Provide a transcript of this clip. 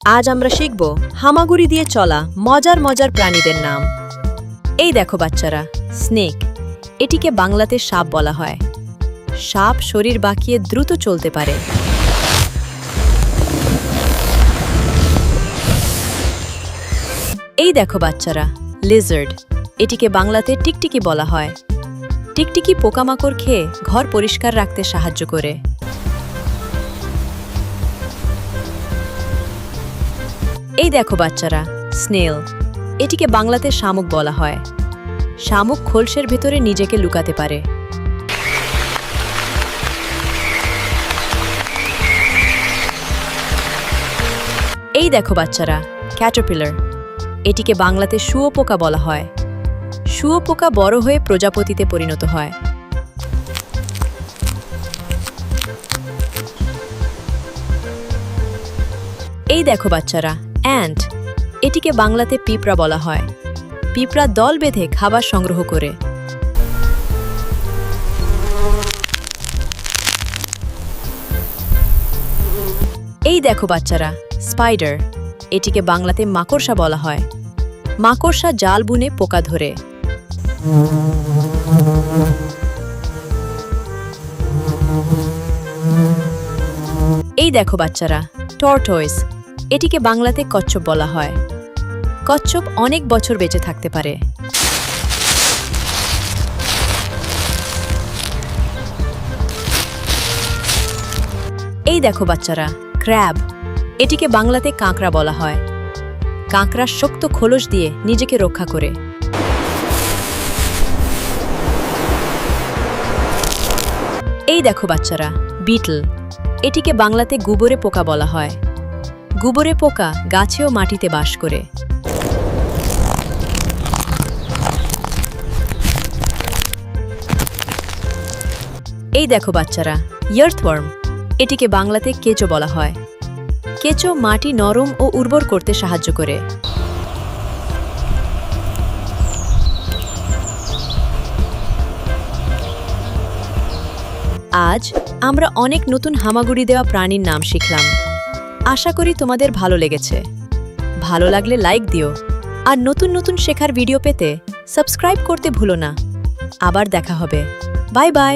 আজ আমরা শিখব হামাগুড়ি দিয়ে চলা মজার মজার প্রাণীদের নাম। এই দেখো বাচ্চারা, স্নেক। এটিকে বাংলাতে সাপ বলা হয়। সাপ শরীর বাঁকিয়ে দ্রুত চলতে পারে। এই দেখো বাচ্চারা, লিজার্ড। এটিকে বাংলাতে টিকটিকি বলা হয়। টিকটিকি পোকামাকড় খেয়ে ঘর পরিষ্কার রাখতে সাহায্য করে। এই দেখো বাচ্চারা, স্নেল। এটিকে বাংলাতে শামুক বলা হয়। শামুক খোলসের ভেতরে নিজেকে লুকাতে পারে। এই দেখো বাচ্চারা, ক্যাটারপিলার। এটিকে বাংলাতে শুঁয়োপোকা বলা হয়। শুঁয়োপোকা বড় হয়ে প্রজাপতিতে পরিণত হয়। এই দেখো বাচ্চারা, অ্যান্ট। এটিকে বাংলাতে পিঁপড়া বলা হয়। পিঁপড়া দল বেঁধে খাবার সংগ্রহ করে। এই দেখো বাচ্চারা, স্পাইডার। এটিকে বাংলাতে মাকড়সা বলা হয়। মাকড়সা জাল বুনে পোকা ধরে। এই দেখো বাচ্চারা, টর্টয়েস। এটিকে বাংলাতে কচ্ছপ বলা হয়। কচ্ছপ অনেক বছর বেঁচে থাকতে পারে। এই দেখো বাচ্চারা, ক্র্যাব। এটিকে বাংলাতে কাঁকড়া বলা হয়। কাঁকড়া শক্ত খোলস দিয়ে নিজেকে রক্ষা করে। এই দেখো বাচ্চারা, বিটল। এটিকে বাংলাতে গুবরে পোকা বলা হয়। গুবরে পোকা গাছে ও মাটিতে বাস করে। এই দেখো বাচ্চারা, ইয়ার্থওয়ার্ম। এটিকে বাংলাতে কেঁচো বলা হয়। কেঁচো মাটি নরম ও উর্বর করতে সাহায্য করে। আজ আমরা অনেক নতুন হামাগুড়ি দেওয়া প্রাণীর নাম শিখলাম। আশা করি তোমাদের ভালো লেগেছে। ভালো লাগলে লাইক দিও, আর নতুন নতুন শেখার ভিডিও পেতে সাবস্ক্রাইব করতে ভুলো না। আবার দেখা হবে। Bye bye.